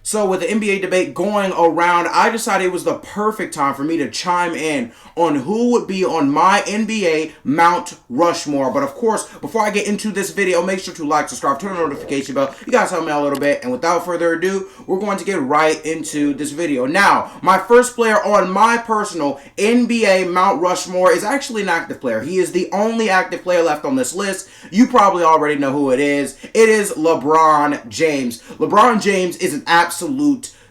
So with the NBA debate going around, I decided it was the perfect time for me to chime in on who would be on my NBA Mount Rushmore. But of course, before I get into this video, make sure to like, subscribe, turn on the notification bell. You guys help me out a little bit. And without further ado, we're going to get right into this video. Now, my first player on my personal NBA Mount Rushmore is actually an active player. He is the only active player left on this list. You probably already know who it is. It is LeBron James. LeBron James is an absolute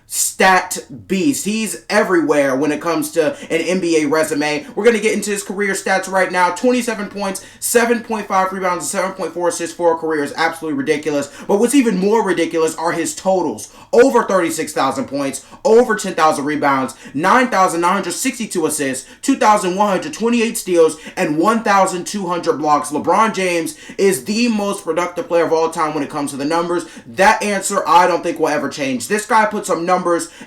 stat beast. He's everywhere when it comes to an NBA resume. We're going to get into his career stats right now. 27 points, 7.5 rebounds, and 7.4 assists for a career is absolutely ridiculous. But what's even more ridiculous are his totals. Over 36,000 points, over 10,000 rebounds, 9,962 assists, 2,128 steals, and 1,200 blocks. LeBron James is the most productive player of all time when it comes to the numbers. That answer I don't think will ever change. This guy puts some numbers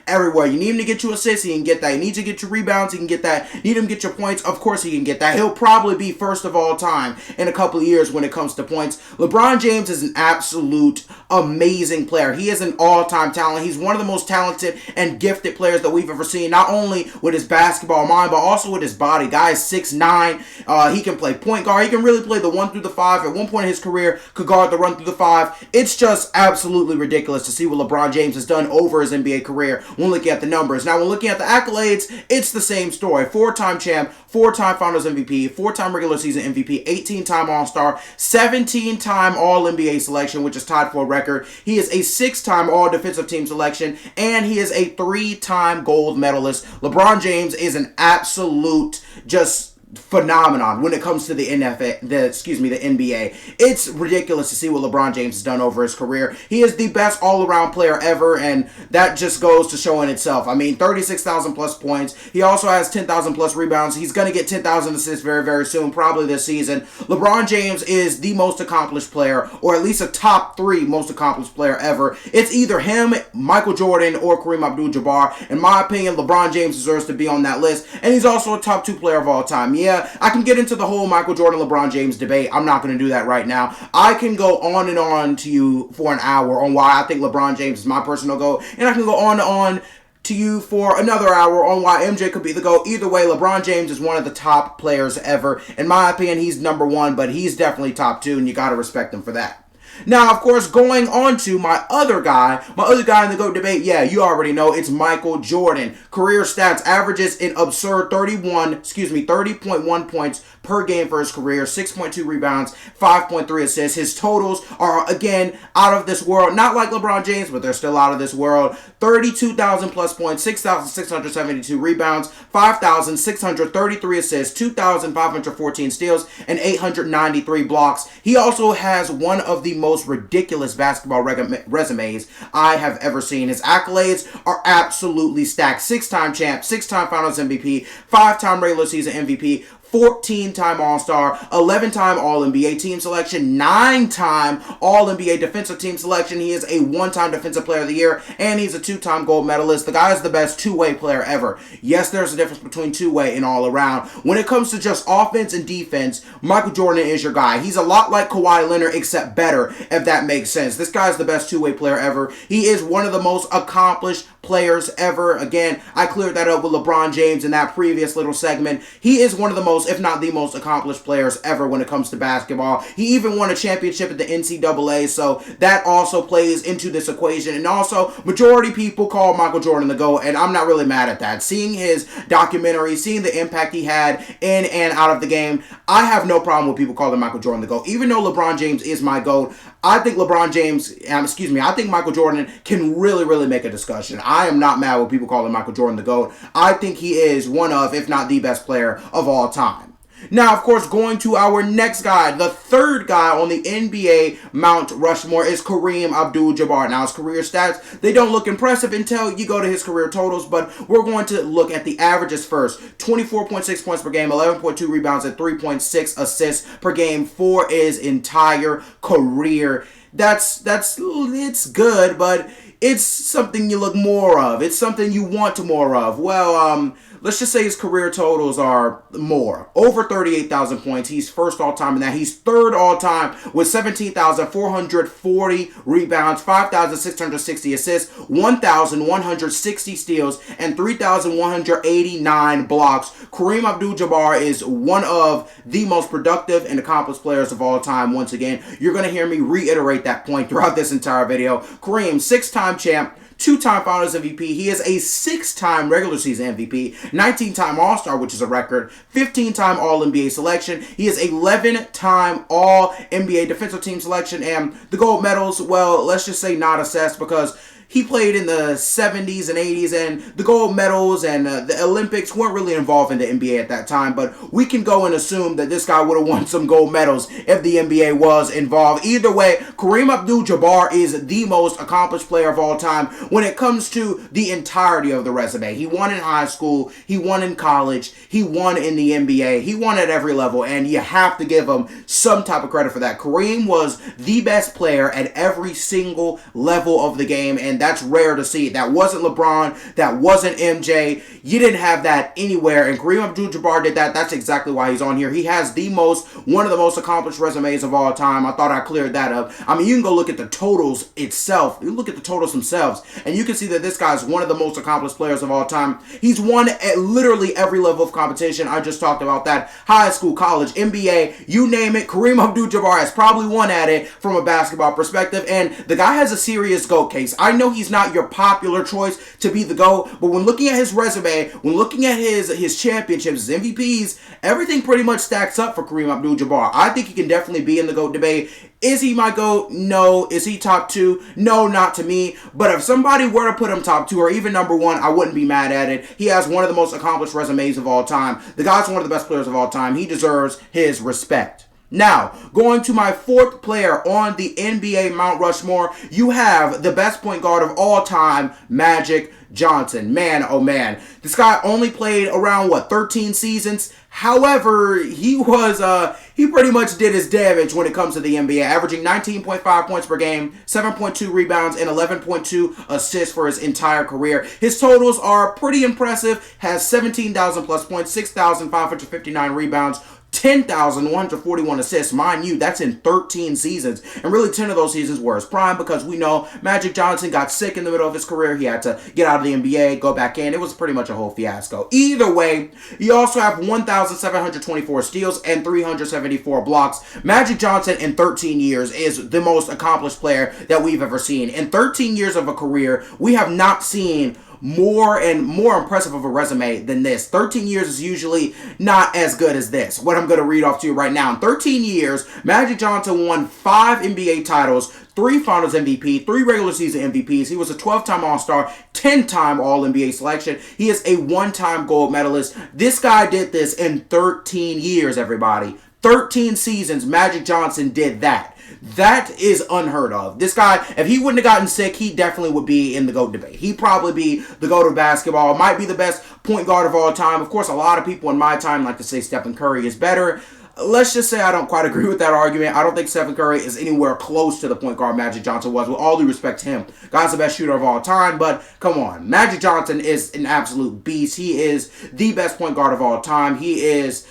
everywhere. You need him to get you assists, he can get that. You need to get your rebounds, he can get that. You need him to get your points, of course he can get that. He'll probably be first of all time in a couple of years when it comes to points. LeBron James is an absolute amazing player. He is an all-time talent. He's one of the most talented and gifted players that we've ever seen, not only with his basketball mind, but also with his body. Guy is 6'9". He can play point guard. He can really play the 1 through the 5. At one point in his career, could guard the run through the 5. It's just absolutely ridiculous to see what LeBron James has done over his NBA career when looking at the numbers. Now, when looking at the accolades, it's the same story. 4-time champ, 4-time Finals MVP, 4-time regular season MVP, 18-time All-Star, 17-time All-NBA selection, which is tied for a record. He is a 6-time All-Defensive Team selection, and he is a 3-time gold medalist. LeBron James is an absolute just phenomenon when it comes to the NBA. It's ridiculous to see what LeBron James has done over his career. He is the best all-around player ever, and that just goes to show in itself. I mean, 36,000 plus points. He also has 10,000 plus rebounds. He's going to get 10,000 assists very, very soon, probably this season. LeBron James is the most accomplished player, or at least a top 3 most accomplished player ever. It's either him, Michael Jordan, or Kareem Abdul-Jabbar. In my opinion, LeBron James deserves to be on that list, and he's also a top 2 player of all time. Yeah, I can get into the whole Michael Jordan, LeBron James debate. I'm not going to do that right now. I can go on and on to you for an hour on why I think LeBron James is my personal GOAT, and I can go on and on to you for another hour on why MJ could be the GOAT. Either way, LeBron James is one of the top players ever. In my opinion, he's number 1, but he's definitely top 2, and you got to respect him for that. Now, of course, going on to my other guy in the GOAT debate, yeah, you already know, it's Michael Jordan. Career stats, averages an absurd 30.1 points per game for his career, 6.2 rebounds, 5.3 assists. His totals are, again, out of this world. Not like LeBron James, but they're still out of this world. 32,000 plus points, 6,672 rebounds, 5,633 assists, 2,514 steals, and 893 blocks. He also has one of the most ridiculous basketball resumes I have ever seen. His accolades are absolutely stacked. 6-time champ, 6-time Finals MVP, 5-time regular season MVP, 14-time All-Star, 11-time All-NBA team selection, 9-time All-NBA defensive team selection. He is a 1-time Defensive Player of the Year, and he's a 2-time gold medalist. The guy is the best two-way player ever. Yes, there's a difference between two-way and all-around. When it comes to just offense and defense, Michael Jordan is your guy. He's a lot like Kawhi Leonard, except better, if that makes sense. This guy's the best two-way player ever. He is one of the most accomplished players ever. Again, I cleared that up with LeBron James in that previous little segment. He is one of the most, if not the most accomplished players ever when it comes to basketball. He even won a championship at the NCAA, so that also plays into this equation. And also, majority people call Michael Jordan the GOAT, and I'm not really mad at that. Seeing his documentary, seeing the impact he had in and out of the game, I have no problem with people calling Michael Jordan the GOAT. Even though LeBron James is my GOAT, I think I think Michael Jordan can really make a discussion. I am not mad with people calling Michael Jordan the GOAT. I think he is one of, if not the best player of all time. Now, of course, going to our next guy, the third guy on the NBA Mount Rushmore is Kareem Abdul-Jabbar. Now, his career stats, they don't look impressive until you go to his career totals, but we're going to look at the averages first. 24.6 points per game, 11.2 rebounds, and 3.6 assists per game for his entire career. It's good, but it's something you look more of. It's something you want more of. Well, let's just say his career totals are more. Over 38,000 points. He's first all-time in that. He's third all-time with 17,440 rebounds, 5,660 assists, 1,160 steals, and 3,189 blocks. Kareem Abdul-Jabbar is one of the most productive and accomplished players of all time. Once again, you're going to hear me reiterate that point throughout this entire video. Kareem, six-time champ, two-time Finals MVP. He is a six-time regular season MVP, 19-time All-Star, which is a record, 15-time All-NBA selection. He is 11-time All-NBA defensive team selection, and the gold medals, well, let's just say not assessed because he played in the 70s and 80s, and the gold medals and the Olympics weren't really involved in the NBA at that time, but we can go and assume that this guy would have won some gold medals if the NBA was involved. Either way, Kareem Abdul-Jabbar is the most accomplished player of all time when it comes to the entirety of the resume. He won in high school, he won in college, he won in the NBA, he won at every level, and you have to give him some type of credit for that. Kareem was the best player at every single level of the game, and that's rare to see. That wasn't LeBron. That wasn't MJ. You didn't have that anywhere. And Kareem Abdul-Jabbar did that. That's exactly why he's on here. He has one of the most accomplished resumes of all time. I thought I cleared that up. I mean, you can go look at the totals itself. You look at the totals themselves, and you can see that this guy is one of the most accomplished players of all time. He's won at literally every level of competition. I just talked about that. High school, college, NBA, you name it. Kareem Abdul-Jabbar has probably won at it from a basketball perspective, and the guy has a serious GOAT case. I know he's not your popular choice to be the GOAT, but when looking at his resume, when looking at his championships, his MVPs, everything pretty much stacks up for Kareem Abdul-Jabbar. I think he can definitely be in the GOAT debate. Is he my GOAT? No. Is he top two? No, not to me. But if somebody were to put him top two or even number one, I wouldn't be mad at it. He has one of the most accomplished resumes of all time. The guy's one of the best players of all time. He deserves his respect. Now, going to my fourth player on the NBA Mount Rushmore, you have the best point guard of all time, Magic Johnson. Man, oh man. This guy only played around, 13 seasons? However, he pretty much did his damage when it comes to the NBA, averaging 19.5 points per game, 7.2 rebounds, and 11.2 assists for his entire career. His totals are pretty impressive, has 17,000 plus points, 6,559 rebounds, 10,141 assists. Mind you, that's in 13 seasons. And really 10 of those seasons were his prime because we know Magic Johnson got sick in the middle of his career. He had to get out of the NBA, go back in. It was pretty much a whole fiasco. Either way, you also have 1,724 steals and 374 blocks. Magic Johnson in 13 years is the most accomplished player that we've ever seen. In 13 years of a career, we have not seen more impressive of a resume than this. 13 years is usually not as good as this. What I'm going to read off to you right now. In 13 years, Magic Johnson won 5 NBA titles, 3 Finals MVP, 3 regular season MVPs. He was a 12-time All-Star, 10-time All-NBA selection. He is a 1-time gold medalist. This guy did this in 13 years, everybody. 13 seasons, Magic Johnson did that. That is unheard of. This guy, if he wouldn't have gotten sick, he definitely would be in the GOAT debate. He'd probably be the GOAT of basketball. Might be the best point guard of all time. Of course, a lot of people in my time like to say Stephen Curry is better. Let's just say I don't quite agree with that argument. I don't think Stephen Curry is anywhere close to the point guard Magic Johnson was. With all due respect to him, guy's the best shooter of all time, but come on. Magic Johnson is an absolute beast. He is the best point guard of all time. He is,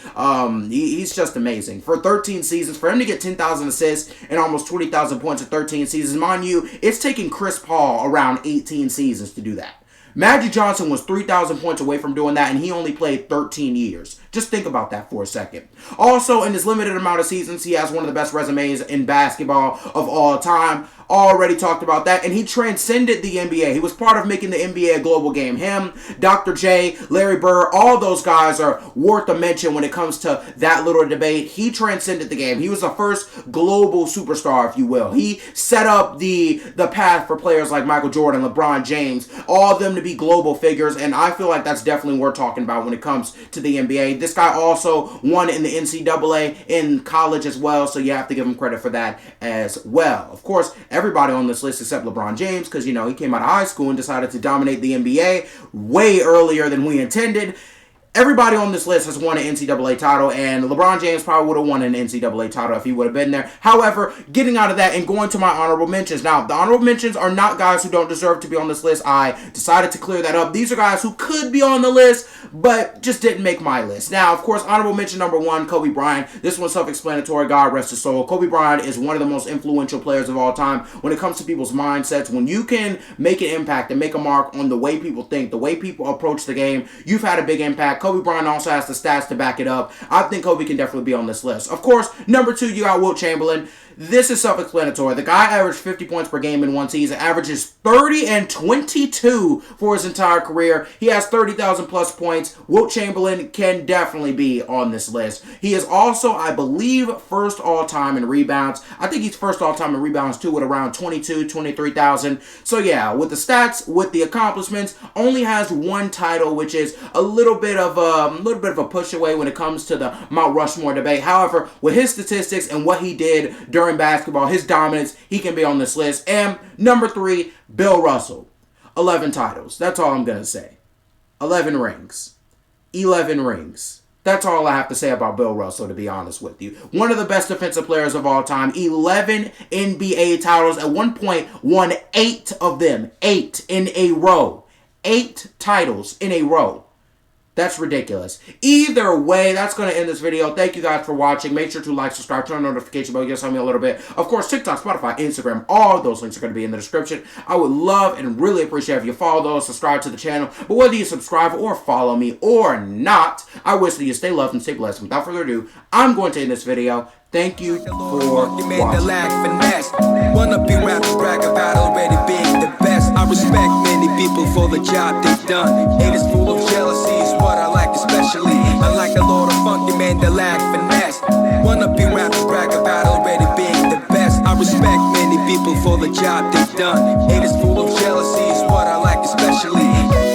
he's just amazing. For 13 seasons, for him to get 10,000 assists and almost 20,000 points in 13 seasons, mind you, it's taken Chris Paul around 18 seasons to do that. Magic Johnson was 3,000 points away from doing that, and he only played 13 years. Just think about that for a second. Also, in his limited amount of seasons, he has one of the best resumes in basketball of all time. Already talked about that, and he transcended the NBA. He was part of making the NBA a global game. Him, Dr. J, Larry Bird, all those guys are worth a mention when it comes to that little debate. He transcended the game. He was the first global superstar, if you will. He set up the path for players like Michael Jordan, LeBron James, all of them to be global figures, and I feel like that's definitely worth talking about when it comes to the NBA. This guy also won in the NCAA in college as well, so you have to give him credit for that as well. Of course, everybody on this list except LeBron James, because, he came out of high school and decided to dominate the NBA way earlier than we intended. Everybody on this list has won an NCAA title, and LeBron James probably would have won an NCAA title if he would have been there. However, getting out of that and going to my honorable mentions. Now, the honorable mentions are not guys who don't deserve to be on this list. I decided to clear that up. These are guys who could be on the list, but just didn't make my list. Now, of course, honorable mention number 1, Kobe Bryant. This one's self-explanatory. God rest his soul. Kobe Bryant is one of the most influential players of all time when it comes to people's mindsets. When you can make an impact and make a mark on the way people think, the way people approach the game, you've had a big impact. Kobe Bryant also has the stats to back it up. I think Kobe can definitely be on this list. Of course, number 2, you got Wilt Chamberlain. This is self-explanatory. The guy averaged 50 points per game in one season, averages 30 and 22 for his entire career. He has 30,000 plus points. Wilt Chamberlain can definitely be on this list. He is also, I believe, first all-time in rebounds. I think he's first all-time in rebounds too, with around 23,000. So yeah, with the stats, with the accomplishments, only has one title, which is a little bit of a push away when it comes to the Mount Rushmore debate. However, with his statistics and what he did during basketball, his dominance, he can be on this list. And number 3, Bill Russell. 11 titles. That's all I'm going to say. 11 rings. 11 rings. That's all I have to say about Bill Russell, to be honest with you. One of the best defensive players of all time. 11 NBA titles. At one point, won 8 of them. 8 in a row. 8 titles in a row. That's ridiculous. Either way, that's going to end this video. Thank you guys for watching. Make sure to like, subscribe, turn on the notification bell. Just help me a little bit. Of course, TikTok, Spotify, Instagram, all of those links are going to be in the description. I would love and really appreciate if you follow those, subscribe to the channel. But whether you subscribe or follow me or not, I wish that you stay loved and stay blessed. Without further ado, I'm going to end this video. Thank you for watching. Wanna be rappers, brag about already being the best. I respect many people for the job they've done. It is full of jealousy is what I like especially. I like a lot of funky men that lack finesse. Wanna be rappers, brag about already being the best. I respect many people for the job they've done. It is full of jealousy is what I like especially.